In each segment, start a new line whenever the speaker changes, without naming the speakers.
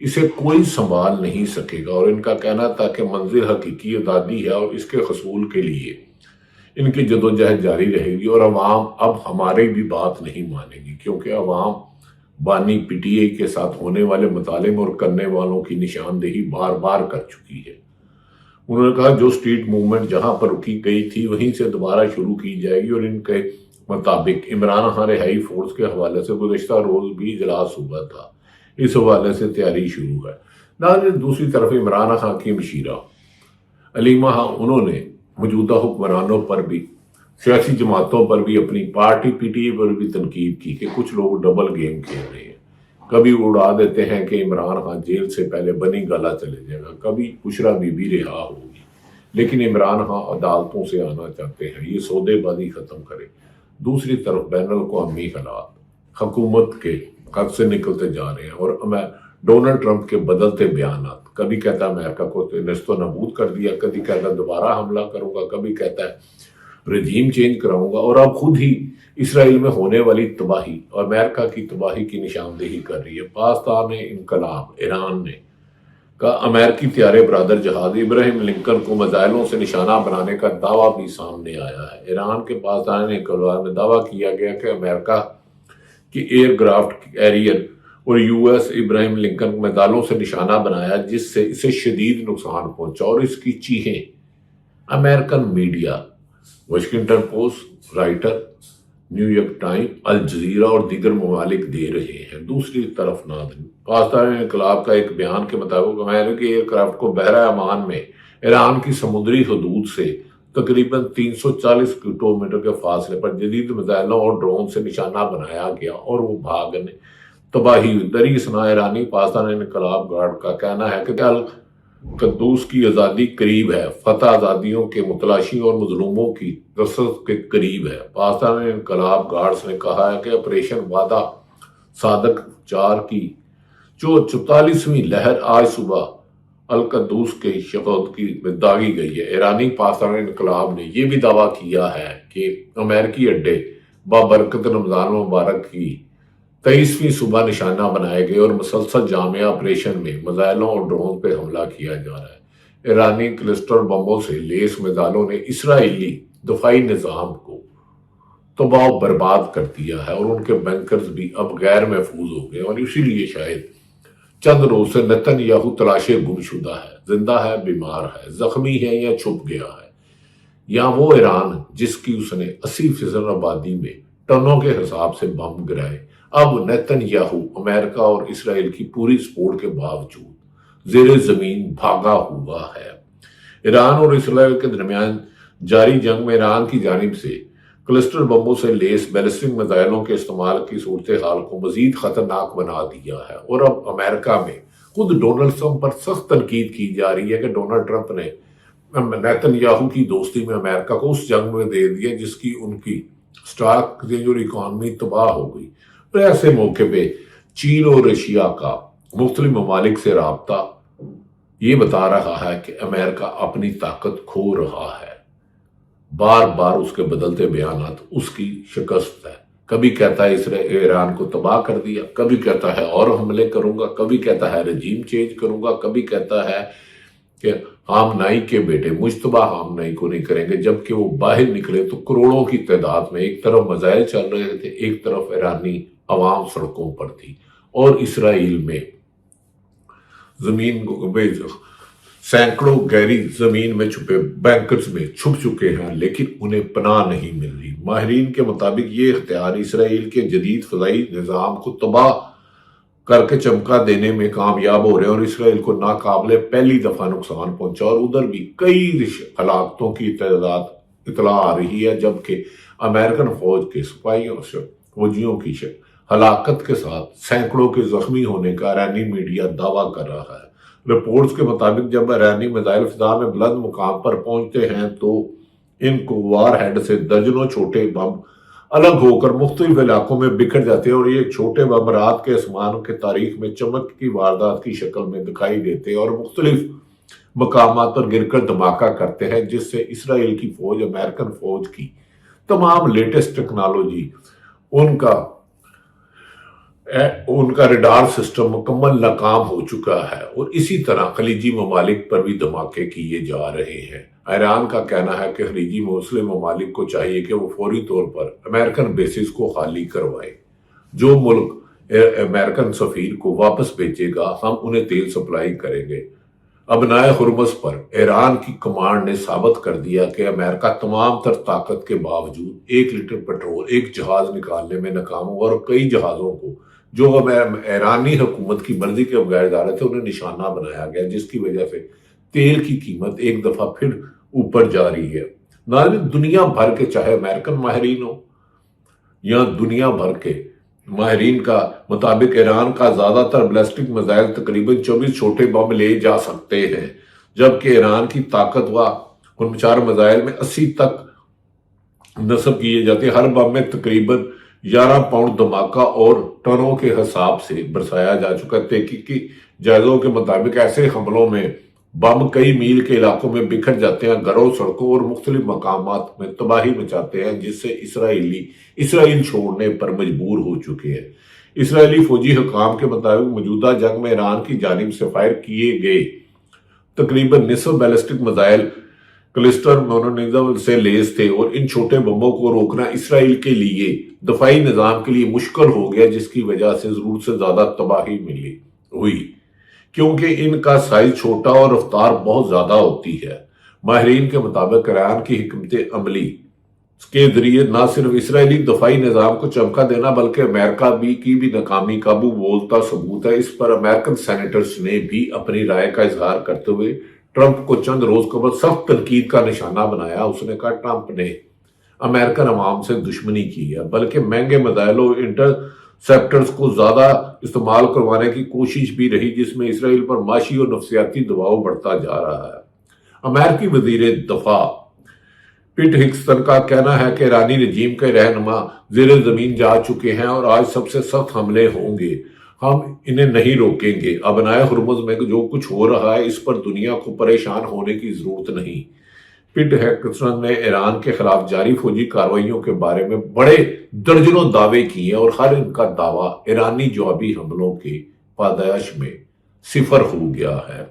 اسے کوئی سنبھال نہیں سکے گا، اور ان کا کہنا تھا کہ منزل حقیقی آزادی ہے اور اس کے حصول کے لیے ان کی جدوجہد جاری رہے گی، اور عوام اب ہماری بھی بات نہیں مانے گی، کیونکہ عوام بانی پی ٹی آئی کے ساتھ ہونے والے مطالبے اور کرنے والوں کی نشاندہی بار بار کر چکی ہے۔ انہوں نے کہا جو اسٹریٹ موومنٹ جہاں پر رکی گئی تھی وہیں سے دوبارہ شروع کی جائے گی، اور ان کے مطابق عمران خان رہائی فورس کے حوالے سے گزشتہ روز بھی اجلاس ہوا تھا، اس حوالے سے تیاری شروع ہے۔ ناظرین، دوسری طرف عمران خان کی مشیرہ علیمہ خان، انہوں نے موجودہ حکمرانوں پر بھی، سیاسی جماعتوں پر بھی، اپنی پارٹی پی ٹی آئی پر بھی تنقید کی کہ کچھ لوگ ڈبل گیم کھیل رہے ہیں۔ کبھی اڑا دیتے ہیں کہ عمران خان جیل سے پہلے بنی گالا چلے جائے گا، کبھی بشرا بی بی رہا ہوگی، لیکن عمران خان عدالتوں سے آنا چاہتے ہیں، یہ سودے بازی ختم کرے۔ دوسری طرف بین الاقوامی حالات حکومت کے حد سے نکلتے جا رہے ہیں، اور ڈونلڈ ٹرمپ کے بدلتے بیانات، کبھی کہتا ہے امریکہ کو نیست و نابود کر دیا، کبھی کہتا ہے دوبارہ حملہ کروں گا، کبھی کہتا ہے رجیم چینج کراؤں گا، اور اب خود ہی اسرائیل میں ہونے والی تباہی اور امریکہ کی تباہی کی نشاندہی کر رہی ہے۔ پاکستان انقلاب ایران نے کا امریکی طیارے بردار جہاز ابراہیم لنکن کو میزائلوں سے نشانہ بنانے کا دعویٰ بھی سامنے آیا ہے۔ ایران کے پاکستان انقلاب میں دعویٰ کیا گیا کہ امریکہ کی ایئر کرافٹ کیریئر اور یو ایس ابراہیم لنکن کو میزائلوں سے نشانہ بنایا، جس سے اسے شدید نقصان پہنچا، اور اس کی چیخیں American media, Washington Post, Reuters, New York Time, Al Jazeera اور دیگر ممالک دے رہے ہیں۔ دوسری طرف ناظرین، پاکستان انقلاب کا ایک بیان کے مطابق امریکی ایئر کرافٹ کو بحیرہ عمان میں ایران کی سمندری حدود سے تقریباً 340 کلومیٹر کے فاصلے پر جدید میزائلوں اور ڈرون سے نشانہ بنایا گیا، اور وہ بھاگنے تباہی ہوئی۔ دری اثنا ایرانی پاکستان انقلاب گارڈ کا کہنا ہے کہ القدس کی آزادی قریب ہے، فتح آزادیوں کے متلاشی اور مظلوموں کی رسد کے قریب ہے۔ پاکستان انقلاب گارڈز نے کہا ہے کہ آپریشن وعدہ صادق 4 کی 44ویں لہر آج صبح القدس کے شہود میں داغی گئی ہے۔ ایرانی پاکستان انقلاب نے یہ بھی دعویٰ کیا ہے کہ امریکی اڈے بابرکت رمضان مبارک کی 23ویں صبح نشانہ بنائے گئے، اور مسلسل جامع آپریشن میں میزائلوں اور ڈرون پہ حملہ کیا جا رہا ہے۔ ایرانی کلسٹر بموں سے لیس میزائلوں نے اسرائیلی دفاعی نظام کو تباہ و برباد کر دیا ہے، اور ان کے بینکرز بھی اب غیر محفوظ ہو گئے، اور اسی لیے شاید چند روز سے نتن یاہو تلاشے گم شدہ ہے، زندہ ہے، بیمار ہے، زخمی ہے یا چھپ گیا ہے، یا وہ ایران جس کی اس نے 80% آبادی میں ٹنوں کے حساب سے بم گرائے، اب نیتن یاہو امریکہ اور اسرائیل کی پوری سپورٹ کے باوجود زیر زمین بھاگا ہوا ہے۔ ایران اور اسرائیل کے درمیان جاری جنگ میں ایران کی جانب سے کلسٹر بموں سے لیس بیلسٹک میزائلوں کے استعمال کی صورتحال کو مزید خطرناک بنا دیا ہے، اور اب امریکہ میں خود ڈونلڈ ٹرمپ پر سخت تنقید کی جا رہی ہے کہ ڈونلڈ ٹرمپ نے نیتن یاہو کی دوستی میں امریکہ کو اس جنگ میں دے دیا جس کی ان کی سٹاک رینج اور اکانومی تباہ ہو گئی۔ اور ایسے موقع پہ چین اور رشیا کا مختلف ممالک سے رابطہ یہ بتا رہا ہے کہ امریکہ اپنی طاقت کھو رہا ہے۔ بار بار اس کے بدلتے بیانات اس کی شکست ہے، کبھی کہتا ہے ایران کو تباہ کر دیا، کبھی کہتا ہے اور حملے کروں گا، کبھی کہتا ہے رجیم چینج کروں گا، کبھی کہتا ہے کہ خامنائی کے بیٹے مجتبیٰ خامنائی کو نہیں کریں گے۔ جبکہ وہ باہر نکلے تو کروڑوں کی تعداد میں ایک طرف میزائل چل رہے تھے، ایک طرف ایرانی عوام سڑکوں پر تھی، اور اسرائیل میں زمین سینکڑوں گہری زمین میں چھپے بینکرز میں چھپ چکے ہیں، لیکن انہیں پناہ نہیں مل رہی۔ ماہرین کے مطابق یہ اختیار اسرائیل کے جدید فضائی نظام کو تباہ کر کے چمکا دینے میں کامیاب ہو رہے ہیں، اور اسرائیل کو ناقابل پہلی دفعہ نقصان پہنچا، اور ادھر بھی کئی ہلاکتوں کی اطلاع آ رہی ہے، جبکہ امریکن فوج کے سپاہیوں فوجیوں کی ہلاکت کے ساتھ سینکڑوں کے زخمی ہونے کا ایرانی میڈیا دعویٰ کر رہا ہے۔ رپورٹس کے مطابق جب ایرانی میزائل فضا میں بلند مقام پر پہنچتے ہیں تو ان کو وار ہیڈ سے درجنوں چھوٹے بم الگ ہو کر مختلف علاقوں میں بکھر جاتے ہیں، اور یہ چھوٹے بم رات کے آسمان کے تاریخ میں چمک کی واردات کی شکل میں دکھائی دیتے ہیں، اور مختلف مقامات پر گر کر دھماکہ کرتے ہیں، جس سے اسرائیل کی فوج، امریکن فوج کی تمام لیٹسٹ ٹیکنالوجی، ان کا ان کا ریڈار سسٹم مکمل ناکام ہو چکا ہے، اور اسی طرح خلیجی ممالک پر بھی دھماکے کیے جا رہے ہیں۔ ایران کا کہنا ہے کہ خلیجی مسلم ممالک کو چاہیے کہ وہ فوری طور پر امریکن بیسز کو خالی کروائے۔ جو ملک امریکن سفیر کو واپس بھیجے گا، ہم انہیں تیل سپلائی کریں گے۔ ابنائے ہرمز پر ایران کی کمانڈ نے ثابت کر دیا کہ امریکہ تمام تر طاقت کے باوجود 1 لیٹر پیٹرول ایک جہاز نکالنے میں ناکام ہوا، اور کئی جہازوں کو جو ایرانی حکومت کی مرضی کے بغیر جا رہے تھے انہیں نشانہ بنایا گیا، جس کی وجہ سے تیل کی قیمت ایک دفعہ پھر اوپر جا رہی ہے۔ ناظرین، دنیا بھر کے چاہے امریکن ماہرین ہو یا دنیا بھر کے ماہرین کا مطابق ایران کا زیادہ تر بیلسٹک میزائل تقریباً 24 چھوٹے بم لے جا سکتے ہیں، جبکہ ایران کی طاقتور خودمختار میزائل میں 80 تک نصب کیے جاتے ہیں۔ ہر بم میں تقریباً 11 پاؤنڈ دھماکہ اور ٹنوں کے حساب سے برسایا جا چکا ہے۔ تحقیقی جائزوں کے مطابق ایسے حملوں میں بم کئی میل کے علاقوں میں بکھر جاتے ہیں، گھروں، سڑکوں اور مختلف مقامات میں تباہی مچاتے ہیں، جس سے اسرائیل چھوڑنے پر مجبور ہو چکے ہیں۔ اسرائیلی فوجی حکام کے مطابق موجودہ جنگ میں ایران کی جانب سے فائر کیے گئے تقریباً نصف بیلسٹک میزائل کلسٹر مونونیزم سے لیس تھے، اور ان چھوٹے بموں کو روکنا اسرائیل کے لیے دفاعی نظام کے لیے مشکل ہو گیا، جس کی وجہ سے ضرورت سے زیادہ تباہی ہوئی، کیونکہ ان کا سائز چھوٹا اور رفتار بہت زیادہ ہوتی ہے۔ ماہرین کے مطابق ایران کی حکمت عملی کے ذریعے نہ صرف اسرائیلی دفاعی نظام کو چمکا دینا بلکہ امریکہ کی بھی ناکامی کا بولتا ثبوت ہے۔ اس پر امریکن سینیٹرز نے بھی اپنی رائے کا اظہار کرتے ہوئے ٹرمپ کو چند روز قبل سخت تنقید کا نشانہ بنایا۔ اس نے کہا ٹرمپ نے امریکن عوام سے دشمنی کی ہے، بلکہ مہنگے میزائلوں اور انٹرسیپٹرز کو زیادہ استعمال کروانے کی کوشش بھی رہی، جس میں اسرائیل پر معاشی اور نفسیاتی دباؤ بڑھتا جا رہا ہے۔ امریکی وزیر دفاع پیٹ ہگسن کا کہنا ہے کہ ایرانی رجیم کے رہنما زیر زمین جا چکے ہیں اور آج سب سے سخت حملے ہوں گے، ہم انہیں نہیں روکیں گے۔ ابنائے ہرمز میں جو کچھ ہو رہا ہے اس پر دنیا کو پریشان ہونے کی ضرورت نہیں۔ پیٹ ہگسن نے ایران کے خلاف جاری فوجی کارروائیوں کے بارے میں بڑے درجنوں دعوے کیے، اور ہر ان کا دعویٰ ایرانی جوابی حملوں کے پاداش میں صفر ہو گیا ہے۔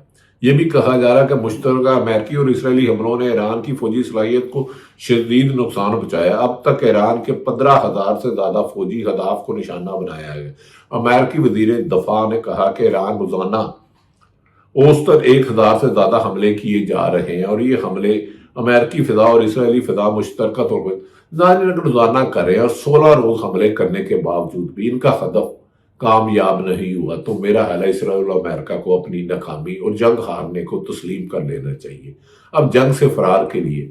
یہ بھی کہا جا رہا ہے کہ مشترکہ امریکی اور اسرائیلی حملوں نے ایران کی فوجی صلاحیت کو شدید نقصان پہنچایا۔ اب تک ایران کے 15,000 سے زیادہ فوجی اہداف کو نشانہ بنایا ہے۔ امریکی وزیر دفاع نے کہا کہ ایران روزانہ اوسطاً 1,000 سے زیادہ حملے کیے جا رہے ہیں، اور یہ حملے امریکی فضا اور اسرائیلی فضا مشترکہ طور پر روزانہ کر رہے ہیں، اور 16 روز حملے کرنے کے باوجود بھی ان کا ہدف کامیاب نہیں ہوا۔ تو میرا خیال ہے اسرائیل اور امریکہ کو اپنی ناکامی اور جنگ ہارنے کو تسلیم کر لینا چاہیے۔ اب جنگ سے فرار کے لیے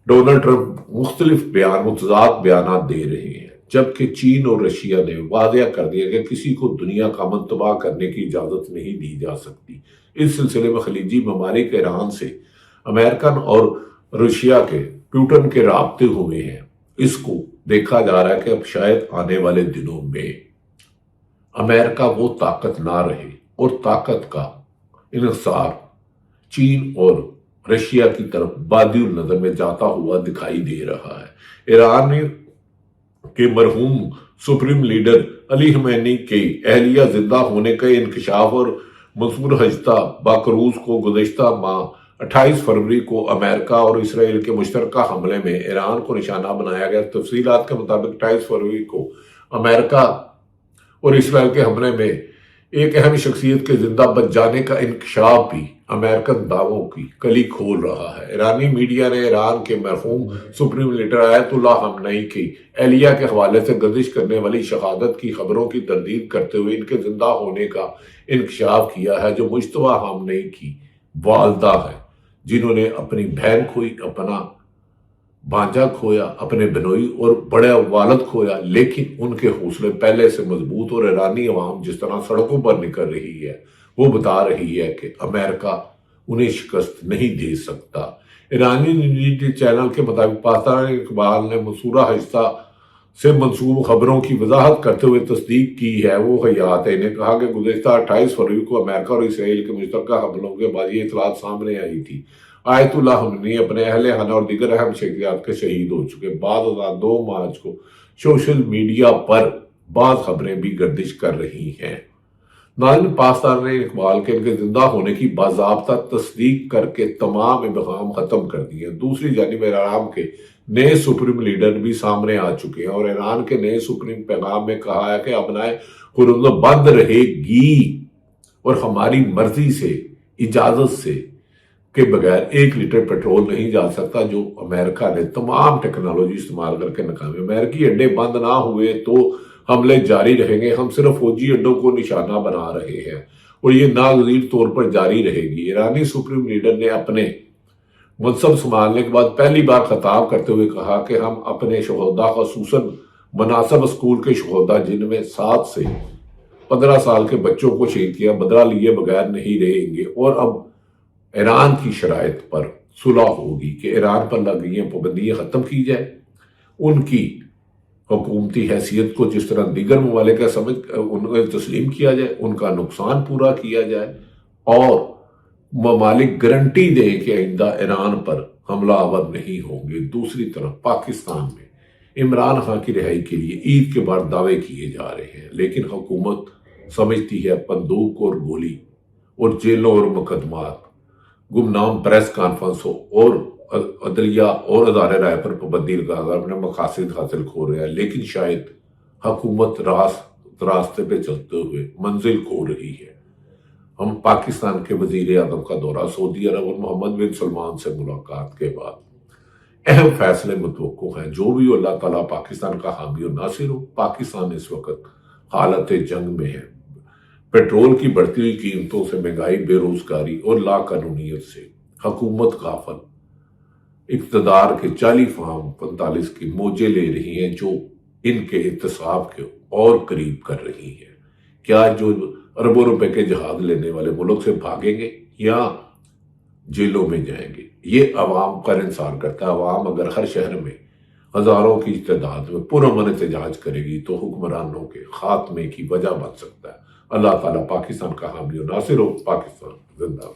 ڈونلڈ ٹرمپ مختلف متضاد بیانات دے رہے ہیں، جبکہ چین اور رشیا نے واضح کر دیا کہ کسی کو دنیا کا امن تباہ کرنے کی اجازت نہیں دی جا سکتی۔ اس سلسلے میں خلیجی ممالک ایران سے امریکن اور رشیا کے پوٹن کے رابطے ہوئے ہیں۔ اس کو دیکھا جا رہا ہے کہ اب شاید آنے والے دنوں میں امریکہ وہ طاقت نہ رہے، اور طاقت کا انحصار چین اور رشیا کی طرف بادی النظر میں جاتا ہوا دکھائی دے رہا ہے۔ ایران کے مرحوم سپریم لیڈر علی خمینی کے اہلیہ زندہ ہونے کا انکشاف اور منصور ہجتہ باکروز کو گزشتہ ماہ 28 فروری کو امریکہ اور اسرائیل کے مشترکہ حملے میں ایران کو نشانہ بنایا گیا۔ تفصیلات کے مطابق 28 فروری کو امریکہ اور اسرائیل کے حملے میں ایک اہم شخصیت کے زندہ بچ جانے کا انکشاف بھی امریکن دعووں کی کلی کھول رہا ہے۔ ایرانی میڈیا نے ایران کے مرحوم سپریم لیڈر آیت اللہ خامنئی کی اہلیہ کے حوالے سے گردش کرنے والی شہادت کی خبروں کی تردید کرتے ہوئے ان کے زندہ ہونے کا انکشاف کیا ہے، جو مجتبیٰ خامنئی کی والدہ ہے، جنہوں نے اپنی بہن کھوئی، اپنا بھانجا کھویا، اپنے بنوئی اور بڑے والد کھویا، لیکن ان کے حوصلے پہلے سے مضبوط، اور ایرانی عوام جس طرح سڑکوں پر نکل رہی ہے وہ بتا رہی ہے کہ امریکہ انہیں شکست نہیں دے سکتا۔ ایرانی نیوز چینل کے مطابق پاکستانی اقبال نے منصورہ ہجتہ سے منسوب خبروں کی وضاحت کرتے ہوئے تصدیق کی ہے۔ وہ حیات ہے، انہیں کہا کہ گزشتہ 28 فروری کو امریکہ اور اسرائیل کے مشترکہ حملوں کے بعد یہ اطلاعات سامنے آئی تھی۔ آیت اللہ خامنئی اپنے اہل خانہ اور دیگر اہم شخصیات کے شہید ہو چکے۔ بعد ازاں 2 مارچ کو سوشل میڈیا پر بعض خبریں بھی گردش کر رہی ہیں۔ ناظرین، پاکستان نے اقبال کے ان کے زندہ ہونے کی باضابطہ تصدیق کر کے تمام ابہام ختم کر دیے۔ دوسری جانب ایران کے نئے سپریم لیڈر بھی سامنے آ چکے ہیں، اور ایران کے نئے سپریم پیغام میں کہا ہے کہ ابنائے خرمزد بند رہے گی اور ہماری مرضی سے، اجازت سے کے بغیر 1 لیٹر پیٹرول نہیں جا سکتا، جو امریکہ نے تمام ٹیکنالوجی استعمال کر کے ناکامی۔ امریکی اڈے بند نہ ہوئے تو حملے جاری رہیں گے، ہم صرف فوجی اڈوں کو نشانہ بنا رہے ہیں اور یہ ناگزیر طور پر جاری رہے گی۔ ایرانی سپریم لیڈر نے اپنے منصب سنبھالنے کے بعد پہلی بار خطاب کرتے ہوئے کہا کہ ہم اپنے شہداء، خصوصاً مناسب اسکول کے شہداء جن میں 7 سے 15 سال کے بچوں کو شہید کیا، بدلہ لیے بغیر نہیں رہیں گے، اور اب ایران کی شرائط پر صلح ہوگی کہ ایران پر لگی پابندیاں ختم کی جائے، ان کی حکومتی حیثیت کو جس طرح دیگر ممالک کا سمجھ انہیں تسلیم کیا جائے، ان کا نقصان پورا کیا جائے، اور ممالک گارنٹی دیں کہ آئندہ ایران پر حملہ آور نہیں ہوں گے۔ دوسری طرف پاکستان میں عمران خان کی رہائی کے لیے عید کے بعد دعوے کیے جا رہے ہیں، لیکن حکومت سمجھتی ہے بندوق اور گولی اور جیلوں اور مقدمات، گمنام پریس کانفرنس ہو اور عدلیہ اور ادارے رائے پر پابندی لگا کر اپنے مقاصد حاصل کھو رہے ہیں، لیکن شاید حکومت راستے پہ چلتے ہوئے منزل کھو رہی ہے۔ ہم پاکستان کے وزیر اعظم کا دورہ، سعودی عرب اور محمد بن سلمان سے ملاقات کے بعد اہم فیصلے متوقع ہیں۔ جو بھی اللہ تعالیٰ پاکستان کا حامی و ناصر ہو۔ پاکستان اس وقت حالت جنگ میں ہے، پیٹرول کی بڑھتی ہوئی قیمتوں سے، مہنگائی، بے روزگاری اور لا قانونیت سے حکومت غافل اقتدار کے 40 فام 45 کی موجیں لے رہی ہیں، جو ان کے احتساب کے اور قریب کر رہی ہیں۔ کیا جو اربوں روپے کے جہاز لینے والے ملک سے بھاگیں گے یا جیلوں میں جائیں گے؟ یہ عوام پر انحصار کرتا ہے۔ عوام اگر ہر شہر میں ہزاروں کی تعداد میں پرامن احتجاج کرے گی تو حکمرانوں کے خاتمے کی وجہ بن سکتا ہے۔ اللہ تعالیٰ پاکستان کا حامی و ناصر ہو۔ پاکستان زندہ باد۔